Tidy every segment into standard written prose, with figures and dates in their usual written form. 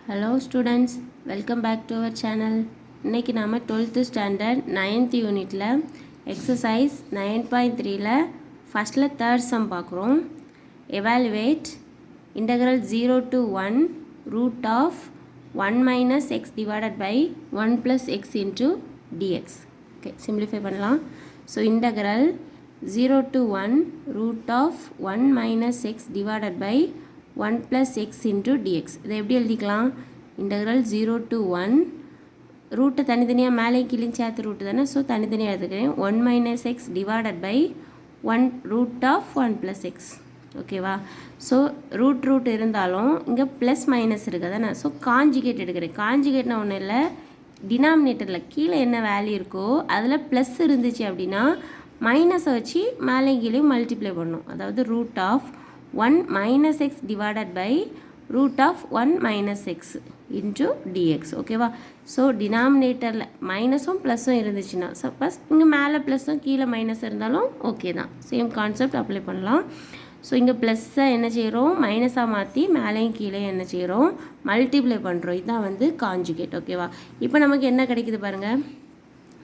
Hello students, welcome back to our channel. இன்னைக்கு நாம 12th standard 9th unitல exercise 9.3ல firstல third sum பார்க்குறோம். Evaluate integral 0 to 1 root of 1 minus x divided by 1 plus x into dx. Okay, simplify பண்ணலாம். So integral 0 to 1 root of 1 minus x divided by 1 plus x into dx. இதை எப்படி எழுதிக்கலாம்? integral 0 to 1 ரூட்டை தனித்தனியாக மேலே கீழே சேர்த்து ரூட்டு தானே, ஸோ தனித்தனியாக எடுத்துக்கிறேன். 1 minus x divided by 1 root of 1 plus x. ஓகேவா? ஸோ ரூட் இருந்தாலும் இங்கே ப்ளஸ் மைனஸ் இருக்குது தானே, ஸோ காஞ்சிகேட் எடுக்கிறேன். காஞ்சிகேட்னா ஒன்றும் இல்லை, டினாமினேட்டரில் கீழே என்ன வேல்யூ இருக்கோ அதில் ப்ளஸ் இருந்துச்சு அப்படின்னா மைனஸை வச்சு மேலே கீழே மல்டிப்ளை பண்ணணும். அதாவது root of 1 minus x divided by root of 1 minus x into dx. ஓகேவா? ஸோ டினாமினேட்டரில் மைனஸும் ப்ளஸும் இருந்துச்சுன்னா, சப்போஸ் இங்கே மேலே ப்ளஸும் கீழே மைனஸ் இருந்தாலும் ஓகே தான், சேம் கான்செப்ட் அப்ளை பண்ணலாம். ஸோ இங்கே ப்ளஸ்ஸை என்ன செய்கிறோம், மைனஸாக மாற்றி மேலேயும் கீழே என்ன செய்கிறோம், மல்டிப்ளை பண்ணுறோம். இதுதான் வந்து காஞ்சுகேட். ஓகேவா? இப்போ நமக்கு என்ன கிடைக்குது பாருங்கள்.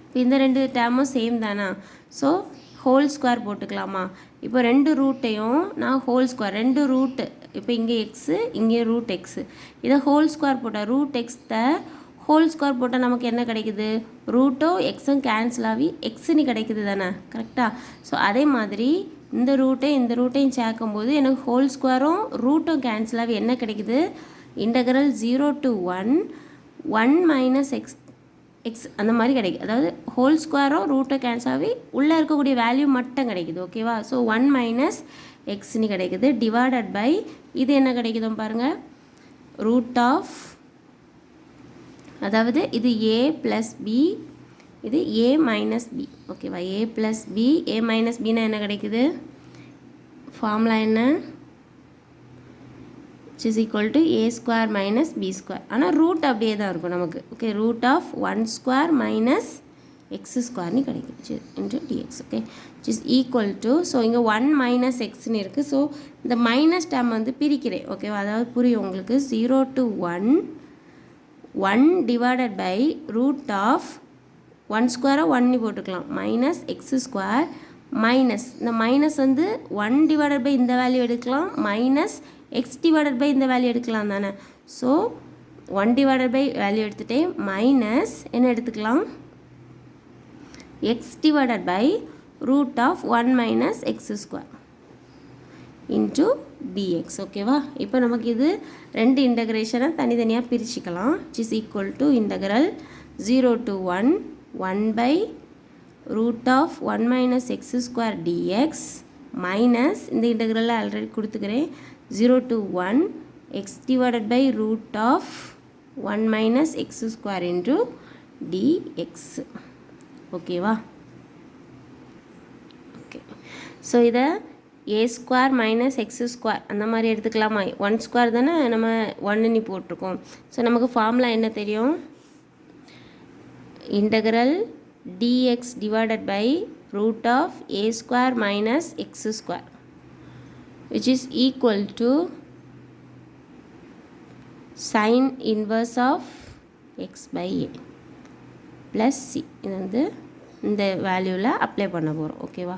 இப்போ இந்த ரெண்டு டேர்மும் சேம் தானா, ஸோ ஹோல் ஸ்கொயர் போட்டுக்கலாமா? இப்போ ரெண்டு ரூட்டையும் நான் ஹோல் ஸ்கொயர், ரெண்டு ரூட்டு, இப்போ இங்கே எக்ஸு இங்கே ரூட் எக்ஸு, இதை ஹோல் ஸ்கொயர் போட்டால் ரூட் எக்ஸை ஹோல் ஸ்கொயர் போட்டால் நமக்கு என்ன கிடைக்குது, ரூட்டும் எக்ஸும் கேன்சல் ஆகி எக்ஸுன்னு கிடைக்குது தானே, கரெக்டாக? ஸோ அதே மாதிரி இந்த ரூட்டையும் சேர்க்கும்போது எனக்கு ஹோல் ஸ்கொயரும் ரூட்டும் கேன்சல் ஆகி என்ன கிடைக்குது, இன்டகரல் 0 to 1 minus x அந்த மாதிரி கிடைக்குது. அதாவது ஹோல் ஸ்கொயரும் ரூட்டை கேன்சல் ஆகி உள்ளே இருக்கக்கூடிய வேல்யூ மட்டும் கிடைக்குது. ஓகேவா? ஸோ 1 மைனஸ் எக்ஸ்னு கிடைக்குது, டிவைடட் பை இது என்ன கிடைக்குதோ பாருங்கள், ரூட் ஆஃப், அதாவது இது a ப்ளஸ் பி, இது a மைனஸ் பி. ஓகேவா? a plus b, a minus பின்னா என்ன கிடைக்குது, ஃபார்முலா என்ன, which is equal to a square minus b square. ஆனால் ரூட் அப்படியே தான் இருக்கும் நமக்கு. Okay, root of 1 square minus x ஸ்கொயர்னு கிடைக்குது into d x. Okay, which is equal to, so இங்கே 1 மைனஸ் எக்ஸ்னு இருக்குது. ஸோ இந்த மைனஸ் டேம் வந்து பிரிக்கிறேன். ஓகேவா? அதாவது புரியும் உங்களுக்கு. 0 to 1 divided by root of 1 ஸ்கொயரை 1 போட்டுக்கலாம், மைனஸ் எக்ஸ் ஸ்கொயர் மைனஸ் இந்த மைனஸ் வந்து 1 டிவைடட் பை இந்த வேல்யூ எடுக்கலாம், மைனஸ் x டிவைடட் பை இந்த வேல்யூ எடுக்கலாம் தானே. ஸோ 1 டிவைடட் பை வேல்யூ எடுத்துகிட்டே மைனஸ் என்ன எடுத்துக்கலாம், x divided by root of 1 minus x square into d x. ஓகேவா? இப்போ நமக்கு இது ரெண்டு இன்டகிரேஷனை தனித்தனியாக பிரிச்சுக்கலாம். which is equal to integral 0 to 1 by root of 1 minus x square d x minus இந்த இன்டகிரலில் ஆல்ரெடி கொடுத்துக்கிறேன், 0 to 1 x divided by root of 1 minus x square into dx. ஓகேவா? ஓகே, ஸோ இதை a square minus x square அந்த மாதிரி எடுத்துக்கலாமா? 1 square தானே நம்ம 1 போட்டிருக்கோம். ஸோ நமக்கு ஃபார்முலா என்ன தெரியும், integral dx divided by root of a square minus x square, which is equal to sin inverse of x by a plus c. இது வந்து இந்த வேல்யூவில் அப்ளை பண்ண போகிறோம். ஓகேவா?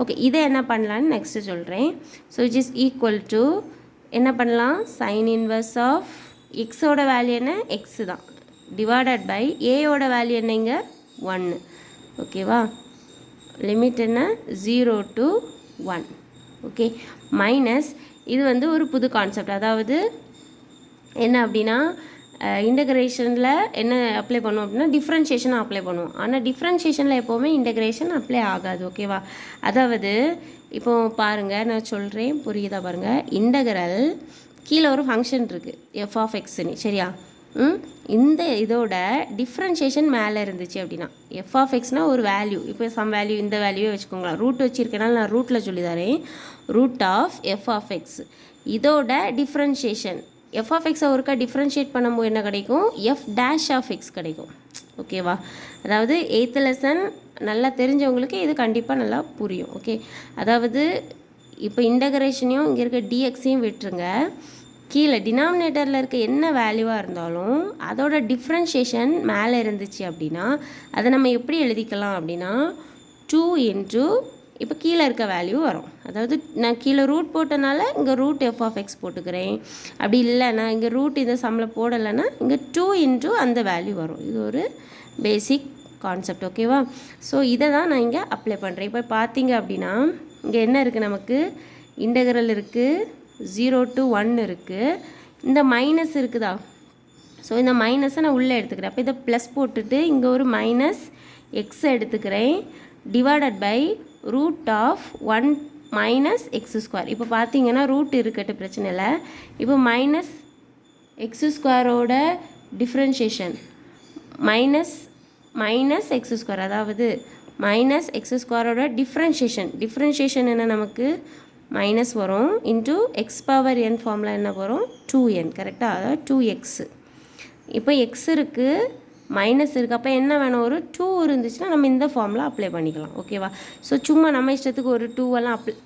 ஓகே, இதை என்ன பண்ணலான்னு நெக்ஸ்ட்டு சொல்கிறேன். So which is equal to என்ன பண்ணலாம், sin inverse of எக்ஸோட வேல்யூ என்ன, எக்ஸு தான், டிவைடட் பை ஏயோட வேல்யூ என்னங்க, 1. ஓகேவா? லிமிட் என்ன, 0 to 1. ஓகே, மைனஸ் இது வந்து ஒரு புது கான்செப்ட். அதாவது என்ன அப்படின்னா, இன்டகிரேஷனில் என்ன அப்ளை பண்ணுவோம் அப்படின்னா டிஃப்ரென்ஷியேஷனை அப்ளை பண்ணுவோம். ஆனால் டிஃப்ரென்ஷியேஷனில் எப்போவுமே இன்டகிரேஷன் அப்ளை ஆகாது. ஓகேவா? அதாவது இப்போ பாருங்கள், நான் சொல்கிறேன், புரியுதா பாருங்கள். இன்டகரல் கீழே ஒரு ஃபங்க்ஷன் இருக்குது எஃப் ஆஃப் எக்ஸ்ன்னு, சரியா? இந்த இதோட டிஃப்ரென்ஷியேஷன் மேலே இருந்துச்சு அப்படின்னா, எஃப் ஆஃப் எக்ஸ்னால் ஒரு வேல்யூ, இப்போ சம் வேல்யூ இந்த வேல்யூவே வச்சுக்கோங்களா, ரூட் வச்சுருக்கனால நான் ரூட்டில் சொல்லி தரேன், root of f of x, இதோட டிஃப்ரென்ஷியேஷன் எஃப் ஆஃப் எக்ஸை ஒருக்கா டிஃப்ரென்ஷியேட் பண்ணும்போது என்ன கிடைக்கும், எஃப் டேஷ் ஆஃப் எக்ஸ் கிடைக்கும். ஓகேவா? அதாவது 8th லெசன் நல்லா தெரிஞ்சவங்களுக்கு இது கண்டிப்பாக நல்லா புரியும். ஓகே, அதாவது இப்போ இன்டகிரேஷனையும் இங்கே இருக்க டிஎக்ஸையும் விட்டுருங்க, கீழே டினாமினேட்டரில் இருக்க என்ன வேல்யூவாக இருந்தாலும் அதோட டிஃப்ரென்ஷியேஷன் மேலே இருந்துச்சு அப்படின்னா அதை நம்ம எப்படி எழுதிக்கலாம் அப்படின்னா 2 இன்ட்டு இப்போ கீழே இருக்க வேல்யூ வரும். அதாவது நான் கீழே ரூட் போட்டனால இங்கே ரூட் எஃப் ஆஃப் எக்ஸ் போட்டுக்கிறேன். அப்படி இல்லைன்னா இங்கே ரூட் இந்த சம்மில் போடலைன்னா இங்கே 2 இன்ட்டு அந்த வேல்யூ வரும். இது ஒரு பேசிக் கான்செப்ட். ஓகேவா? ஸோ இதை தான் நான் இங்கே அப்ளை பண்ணுறேன். இப்போ பார்த்தீங்க அப்படின்னா இங்கே என்ன இருக்குது, நமக்கு இன்டகரல் இருக்குது, 0 to 1 இருக்குது, இந்த மைனஸ் இருக்குதா? ஸோ இந்த மைனஸை நான் உள்ளே எடுத்துக்கிறேன். அப்போ இதை ப்ளஸ் போட்டுட்டு இங்கே ஒரு மைனஸ் எக்ஸ் எடுத்துக்கிறேன், divided by root of 1 minus x square. இப்போ பார்த்தீங்கன்னா ரூட் இருக்கட்டு, பிரச்சனை இல்லை. இப்போ மைனஸ் எக்ஸ் ஸ்கொயரோட டிஃப்ரென்ஷியேஷன் மைனஸ் எக்ஸ் ஸ்கொயர், அதாவது மைனஸ் எக்ஸ் ஸ்கொயரோட டிஃப்ரென்ஷியேஷன் என்ன, நமக்கு மைனஸ் வரும் இன்ட்டு எக்ஸ் பவர் என் ஃபார்மில் என்ன வரும், 2n. கரெக்டாக? அதாவது 2x. இப்போ எக்ஸ் இருக்குது, மைனஸ் இருக்குது, அப்போ என்ன வேணும், ஒரு 2 இருந்துச்சுன்னா நம்ம இந்த ஃபார்மில் அப்ளை பண்ணிக்கலாம். ஓகேவா? ஸோ சும்மா நம்ம இஷ்டத்துக்கு ஒரு 2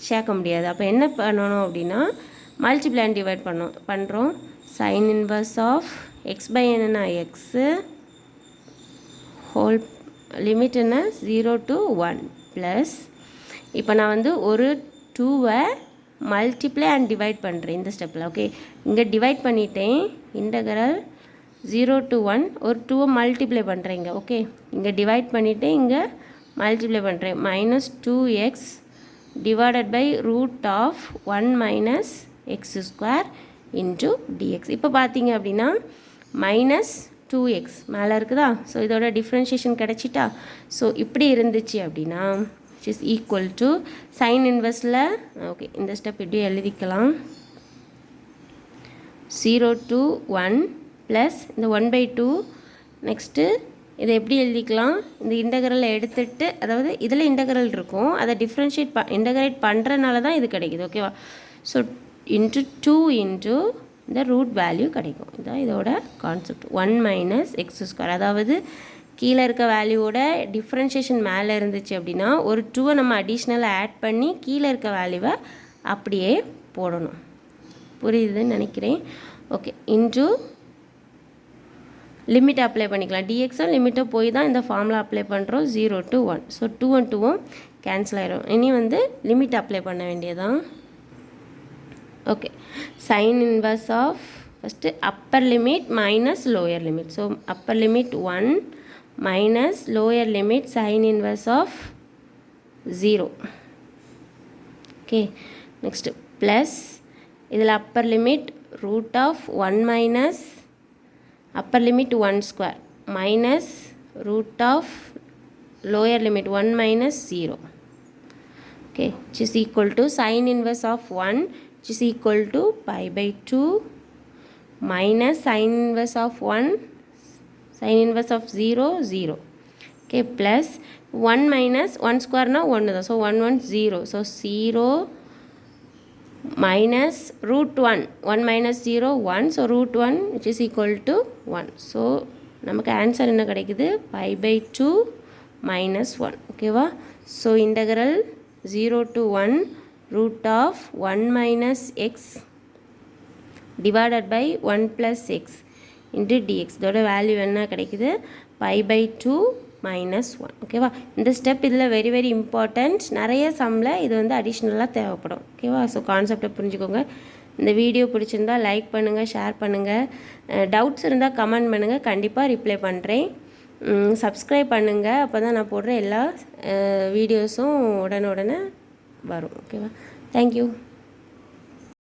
சேர்க்க முடியாது. அப்போ என்ன பண்ணணும் அப்படின்னா மல்டிப்ளை அண்ட் டிவைட் பண்ணுறோம். Sine inverse of x by என்னன்னா எக்ஸு ஹோல் லிமிட் என்ன 0 to 1 ப்ளஸ் இப்போ நான் வந்து ஒரு 2வை மல்டிப்ளை அண்ட் டிவைட் பண்ணுறேன் இந்த ஸ்டெப்பில். ஓகே, இங்கே டிவைட் பண்ணிட்டேன், இன்டகரல் 0 to 1 ஒரு 2வை மல்டிப்ளை பண்ணுறேங்க. ஓகே, இங்கே டிவைட் பண்ணிவிட்டு இங்கே மல்டிப்ளை பண்ணுறேன், minus 2x divided by root of 1 minus x square into d x. இப்போ பார்த்தீங்க அப்படின்னா மைனஸ் 2x மேலே இருக்குதா? ஸோ இதோட டிஃப்ரென்ஷியேஷன் கிடச்சிட்டா? ஸோ இப்படி இருந்துச்சு அப்படின்னா which is equal to sin inverseல ஓகே இந்த ஸ்டெப் இப்படி எழுதிக்கலாம், 0 to 1 ப்ளஸ் இந்த 1/2. நெக்ஸ்ட்டு இதை எப்படி எழுதிக்கலாம், இந்த இன்டகரலை எடுத்துகிட்டு, அதாவது இதில் இன்டகரல் இருக்கும், அதை இன்டகிரேட் பண்ணுறனால தான் இது கிடைக்குது. ஓகேவா? ஸோ இன்ட்டு 2 இன்ட்டு இந்த ரூட் வேல்யூ கிடைக்கும். இதான் இதோட கான்செப்ட். 1 மைனஸ் எக்ஸ் ஸ்கொயர், அதாவது கீழே இருக்க வேல்யூவோட டிஃப்ரென்ஷியேஷன் மேலே இருந்துச்சு அப்படின்னா ஒரு 2வை நம்ம அடிஷ்னலாக ஆட் பண்ணி கீழே இருக்க வேல்யூவை அப்படியே போடணும். புரியுதுன்னு நினைக்கிறேன். ஓகே, இன்ட்டு லிமிட் அப்ளை பண்ணிக்கலாம். டிஎக்ஸும் லிமிட்டை போய் தான் இந்த ஃபார்முலா அப்ளை பண்ணுறோம், 0 to 1. ஸோ 2 and 2வும் கேன்சல் ஆயிரும். இனி வந்து லிமிட் அப்ளை பண்ண வேண்டியதான். Okay, sine inverse of first upper limit minus lower limit. So upper limit 1 minus lower limit sine inverse of 0. Okay, next plus இதில் upper limit root of 1 minus upper limit 1 square minus root of lower limit 1 minus 0. Okay, which is equal to sin inverse of 1 which is equal to pi by 2 minus sin inverse of 1 sin inverse of 0 0. Okay, plus 1 minus 1 square na 1 தான். So 1 1 0. So 0 minus root 1 minus 0 1. So root 1 which is equal to 1. So நமக்கு answer என்ன கிடைக்குது, pi by 2 minus 1. ஓகேவா? So integral 0 to 1 root of 1 minus x divided by 1 plus x into dx. இதோட value என்ன கிடைக்குது, pi by 2 minus 1. ஓகேவா? இந்த step இதில் வெரி வெரி இம்பார்ட்டண்ட். நிறைய சம்மில் இது வந்து அடிஷ்னலாக தேவைப்படும். ஓகேவா? ஸோ கான்செப்டை புரிஞ்சுக்கோங்க. இந்த வீடியோ பிடிச்சிருந்தா லைக் பண்ணுங்கள், ஷேர் பண்ணுங்கள், டவுட்ஸ் இருந்தால் கமெண்ட் பண்ணுங்கள், கண்டிப்பாக ரிப்ளை பண்ணுறேன். சப்ஸ்கிரைப் பண்ணுங்கள், அப்போ தான் நான் போடுற எல்லா வீடியோஸும் உடனே வரும். ஓகேவா? தேங்க்யூ.